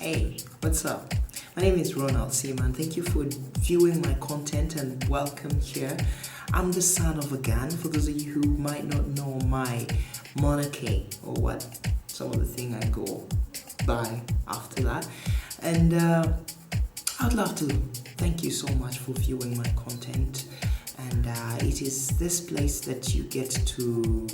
Hey, what's up? My name is Ronald Seaman. Thank you for viewing my content and welcome here. I'm the son of a gun. For those of you who might not know my monarchy or what some of the thing I go by after that. And I'd love to thank you so much for viewing my content. And it is this place that you get to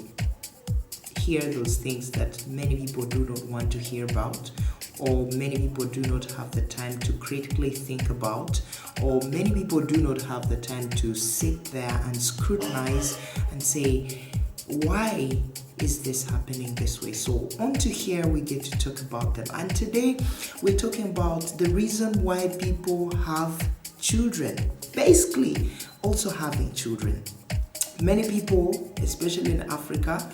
hear those things that many people do not want to hear about, or many people do not have the time to critically think about, or many people do not have the time to sit there and scrutinize and say, why is this happening this way? So on to here we get to talk about them. And today we're talking about the reason why people have children. Basically, also having children. Many people, especially in Africa,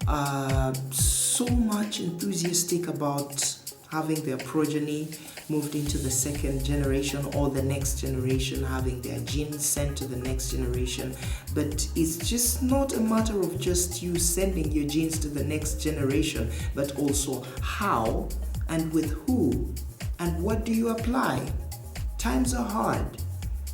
are so much enthusiastic about having their progeny moved into the second generation or the next generation, having their genes sent to the next generation. But it's just not a matter of just you sending your genes to the next generation, but also how and with who and what do you apply. Times are hard.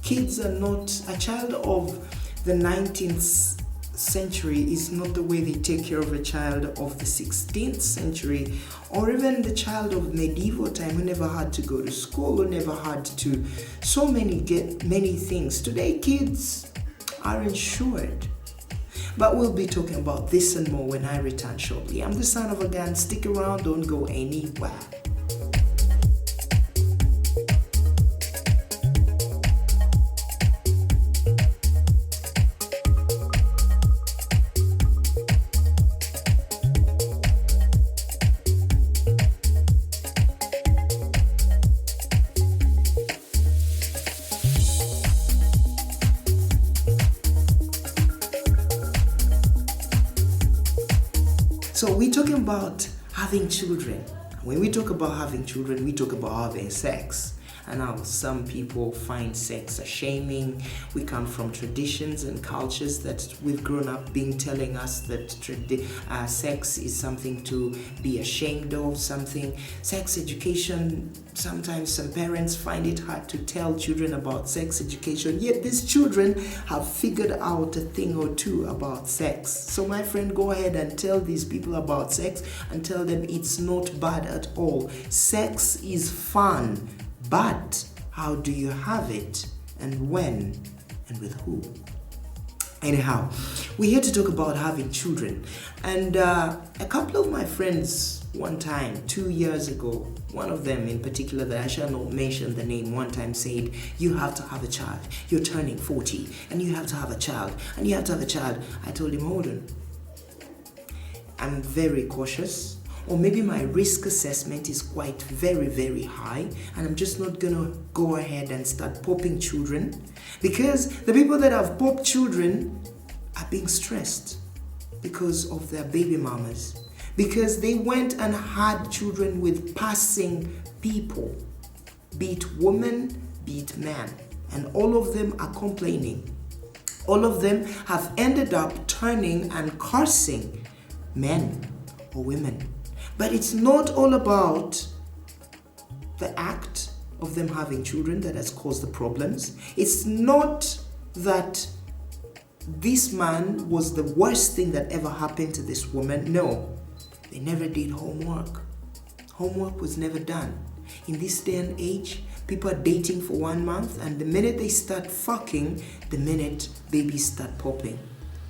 Kids are not, a child of the 19th century is not the way they take care of a child of the 16th century, or even the child of medieval time who never had to go to school, who never had to get many things. Today kids are insured. But we'll be talking about this and more when I return shortly. I'm the son of a gun. Stick around, don't go anywhere. So we're talking about having children. When we talk about having children, we talk about having sex. And now some people find sex a shaming. We come from traditions and cultures that we've grown up being telling us that sex is something to be ashamed of, something. Sex education, sometimes some parents find it hard to tell children about sex education, yet these children have figured out a thing or two about sex. So my friend, go ahead and tell these people about sex and tell them it's not bad at all. Sex is fun. But how do you have it, and when, and with who? Anyhow, we're here to talk about having children. And a couple of my friends one time, 2 years ago, one of them in particular that I shall not mention the name, one time said, you have to have a child. You're turning 40 and you have to have a child, and you have to have a child. I told him, hold on. I'm very cautious. Or maybe my risk assessment is quite very, very high, and I'm just not gonna go ahead and start popping children, because the people that have popped children are being stressed because of their baby mamas, because they went and had children with passing people, be it woman, be it man, and all of them are complaining. All of them have ended up turning and cursing men or women. But it's not all about the act of them having children that has caused the problems. It's not that this man was the worst thing that ever happened to this woman. No, they never did homework. Homework was never done. In this day and age, people are dating for 1 month, and the minute they start fucking, the minute babies start popping.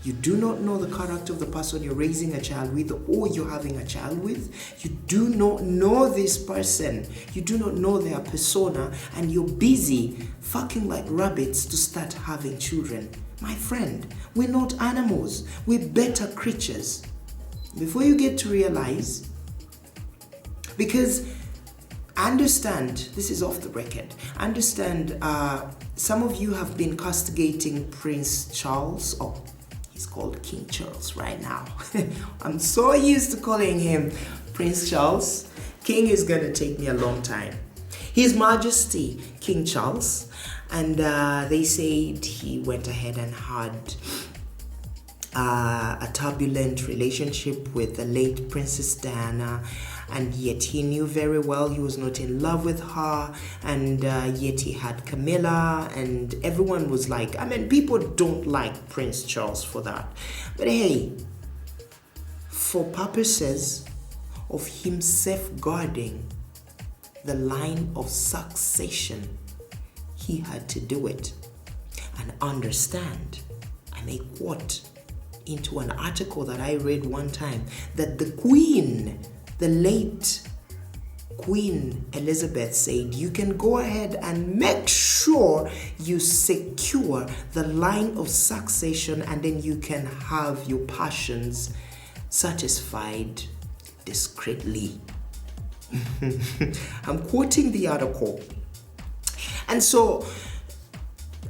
You do not know the character of the person you're raising a child with or you're having a child with. You do not know this person. You do not know their persona, and you're busy fucking like rabbits to start having children. My friend, we're not animals. We're better creatures. Before you get to realize, because I understand, this is off the record, I understand some of you have been castigating Prince Charles. Oh, he's called King Charles right now. I'm so used to calling him Prince Charles. King is going to take me a long time. His Majesty King Charles. And they said he went ahead and had a turbulent relationship with the late Princess Diana. and yet he knew very well he was not in love with her, and yet he had Camilla, and everyone was like, people don't like Prince Charles for that. But hey, for purposes of him safeguarding the line of succession, he had to do it. And understand, I may quote into an article that I read one time, that the Queen, the late Queen Elizabeth, said, you can go ahead and make sure you secure the line of succession, and then you can have your passions satisfied discreetly. I'm quoting the article. And so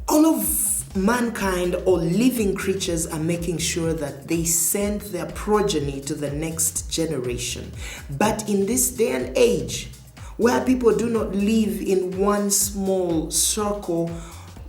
all of mankind or living creatures are making sure that they send their progeny to the next generation. But in this day and age, where people do not live in one small circle,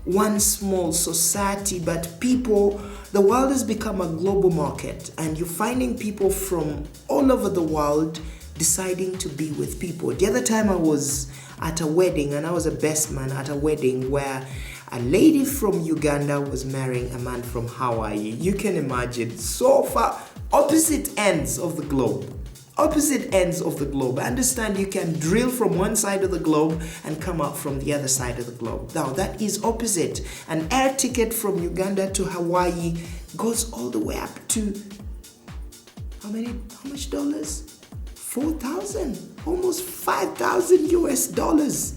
one small society, but the world has become a global market, and you're finding people from all over the world deciding to be with people. The other time I was at a wedding, and I was a best man at a wedding where a lady from Uganda was marrying a man from Hawaii. You can imagine, so far, opposite ends of the globe. Opposite ends of the globe. I understand you can drill from one side of the globe and come out from the other side of the globe. Now, that is opposite. An air ticket from Uganda to Hawaii goes all the way up to, how much dollars? 4,000, almost 5,000 US dollars.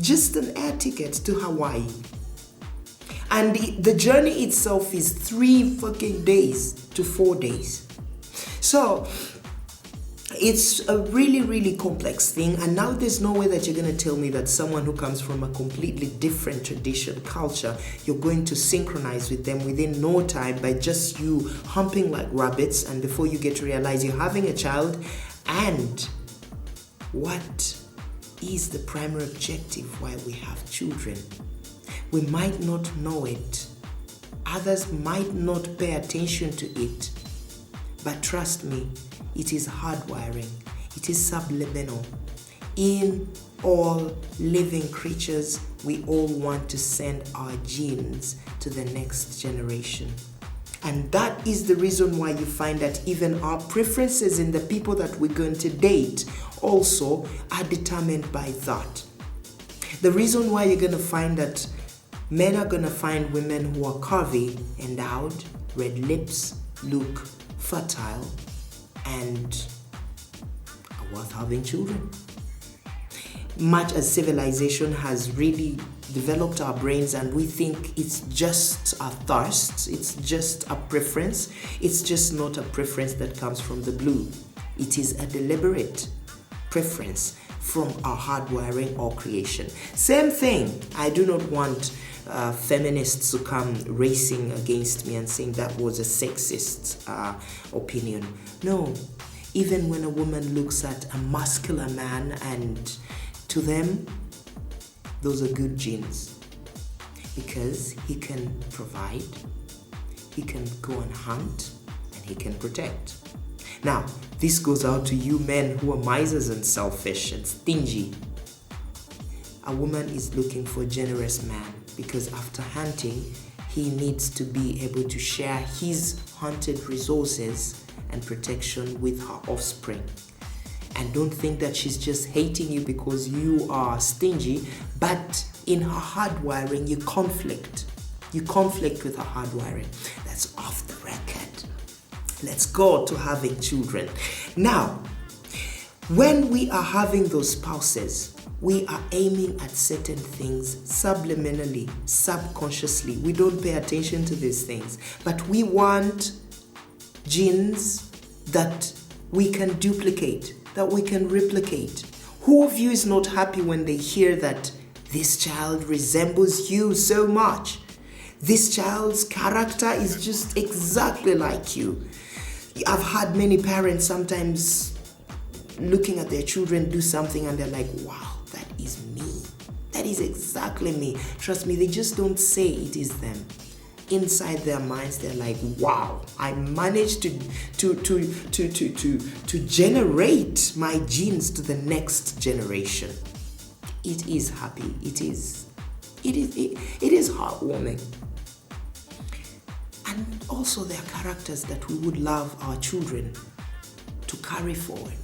Just an air ticket to Hawaii. And the journey itself is 3 fucking days to 4 days. So it's a really, really complex thing. And now there's no way that you're going to tell me that someone who comes from a completely different tradition, culture, you're going to synchronize with them within no time by just you humping like rabbits, and before you get to realize you're having a child. And what is the primary objective why we have children? We might not know it. Others might not pay attention to it. But trust me, it is hardwiring. It is subliminal. In all living creatures, we all want to send our genes to the next generation. And that is the reason why you find that even our preferences in the people that we're going to date also are determined by that. The reason why you're going to find that men are going to find women who are curvy, endowed, red lips, look fertile, and are worth having children. Much as civilization has really developed our brains, and we think it's just a thirst, it's just a preference, it's just not a preference that comes from the blue. It is a deliberate preference from our hardwiring or creation. Same thing, I do not want feminists to come racing against me and saying that was a sexist opinion. No, even when a woman looks at a muscular man, and to them, those are good genes, because he can provide, he can go and hunt, and he can protect. Now, this goes out to you men who are misers and selfish and stingy. A woman is looking for a generous man, because after hunting, he needs to be able to share his hunted resources and protection with her offspring. And don't think that she's just hating you because you are stingy, but in her hardwiring, you conflict. You conflict with her hardwiring. That's off the record. Let's go to having children. Now, when we are having those spouses, we are aiming at certain things subliminally, subconsciously. We don't pay attention to these things, but we want genes that we can duplicate, that we can replicate. Who of you is not happy when they hear that this child resembles you so much? This child's character is just exactly like you. I've had many parents sometimes looking at their children do something and they're like, wow, that is me. That is exactly me. Trust me, they just don't say it is them. inside their minds, they're like, wow, I managed to generate my genes to the next generation. It is happy. It is heartwarming. And also there are characters that we would love our children to carry forward.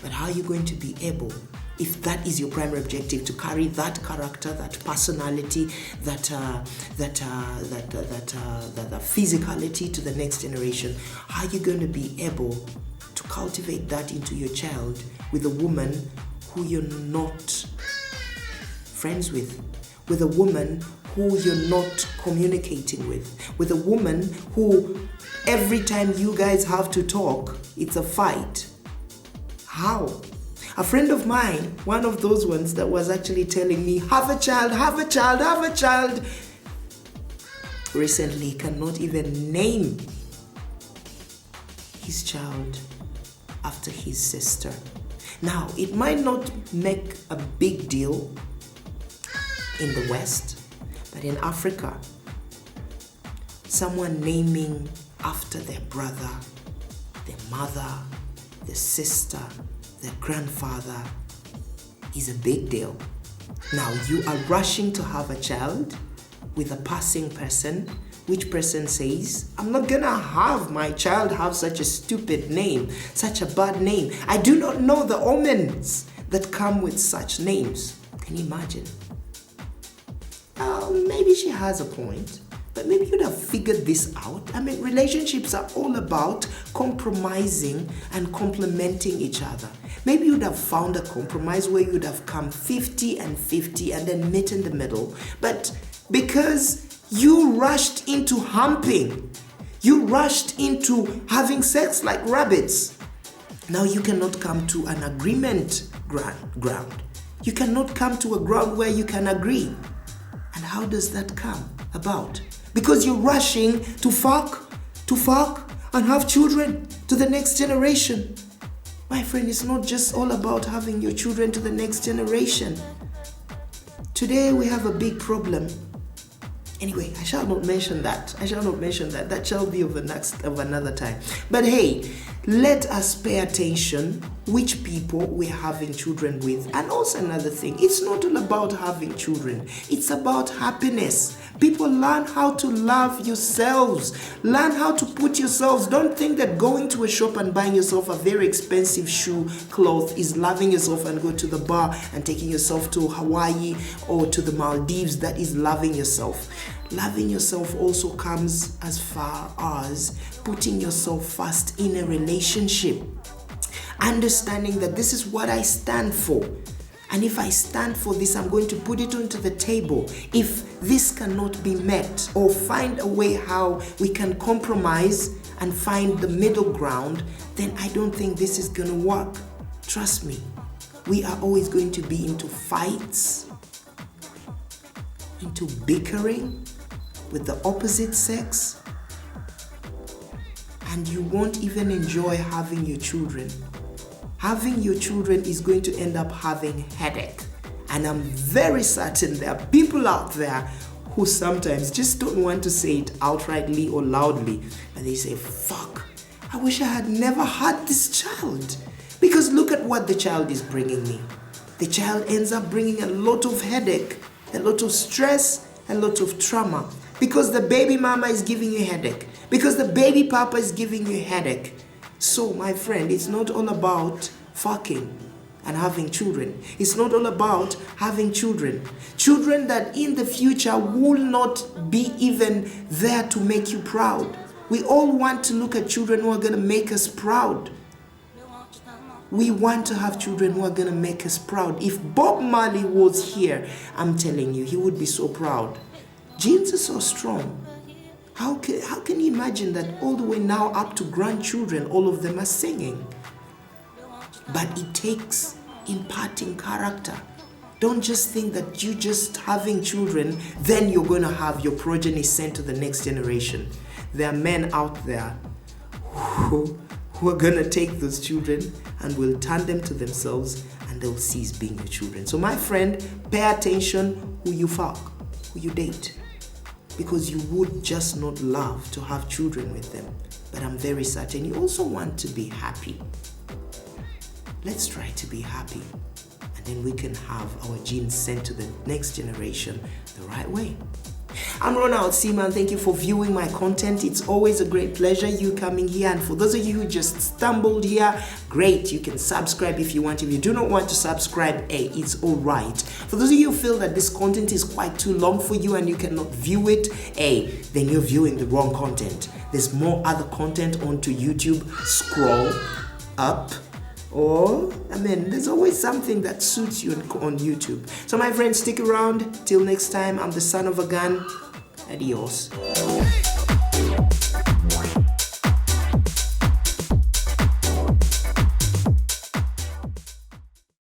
But how are you going to be able, if that is your primary objective, to carry that character, that personality, that physicality to the next generation? How are you going to be able to cultivate that into your child with a woman who you're not friends with a woman who you're not communicating with a woman who every time you guys have to talk, it's a fight? How? A friend of mine, one of those ones that was actually telling me, have a child. Recently, he cannot even name his child after his sister. Now, it might not make a big deal in the West, but in Africa, someone naming after their brother, their mother, their sister, their grandfather is a big deal. Now, you are rushing to have a child with a passing person, which person says, I'm not gonna have my child have such a stupid name, such a bad name. I do not know the omens that come with such names. Can you imagine? Maybe she has a point, but maybe you'd have figured this out. I mean, relationships are all about compromising and complementing each other. Maybe you'd have found a compromise where you'd have come 50 and 50 and then met in the middle. But because you rushed into humping, you rushed into having sex like rabbits, now you cannot come to an agreement ground. You cannot come to a ground where you can agree. And how does that come about? Because you're rushing to fuck and have children to the next generation. My friend, it's not just all about having your children to the next generation. Today we have a big problem. Anyway, I shall not mention that. That shall be of another time. But hey, let us pay attention which people we're having children with. And also another thing, it's not all about having children. It's about happiness. People, learn how to love yourselves. Learn how to put yourselves. Don't think that going to a shop and buying yourself a very expensive cloth is loving yourself, and go to the bar and taking yourself to Hawaii or to the Maldives. That is loving yourself. Loving yourself also comes as far as putting yourself first in a relationship. Understanding that this is what I stand for. And if I stand for this, I'm going to put it onto the table. If this cannot be met, or find a way how we can compromise and find the middle ground, then I don't think this is going to work. Trust me. We are always going to be into fights, into bickering with the opposite sex, and you won't even enjoy having your children. Having your children is going to end up having headache. And I'm very certain there are people out there who sometimes just don't want to say it outrightly or loudly. And they say, fuck, I wish I had never had this child. Because look at what the child is bringing me. The child ends up bringing a lot of headache, a lot of stress, a lot of trauma. Because the baby mama is giving you headache. Because the baby papa is giving you headache. So, my friend, it's not all about fucking and having children. It's not all about having children. Children that in the future will not be even there to make you proud. We all want to look at children who are going to make us proud. We want to have children who are going to make us proud. If Bob Marley was here, I'm telling you, he would be so proud. Genes are so strong. How can you imagine that all the way now up to grandchildren, all of them are singing? But it takes imparting character. Don't just think that you just having children, then you're going to have your progeny sent to the next generation. There are men out there who are going to take those children and will turn them to themselves, and they'll cease being your children. So my friend, pay attention who you fuck, who you date. because you would just not love to have children with them. But I'm very certain you also want to be happy. Let's try to be happy, and then we can have our genes sent to the next generation the right way. I'm Ronald Seaman. Thank you for viewing my content. It's always a great pleasure you coming here. And for those of you who just stumbled here, great. You can subscribe if you want. If you do not want to subscribe, it's all right. For those of you who feel that this content is quite too long for you and you cannot view it, then you're viewing the wrong content. There's more other content onto YouTube. Scroll up. Or, there's always something that suits you on YouTube. So my friends, stick around. Till next time, I'm the son of a gun. Adios.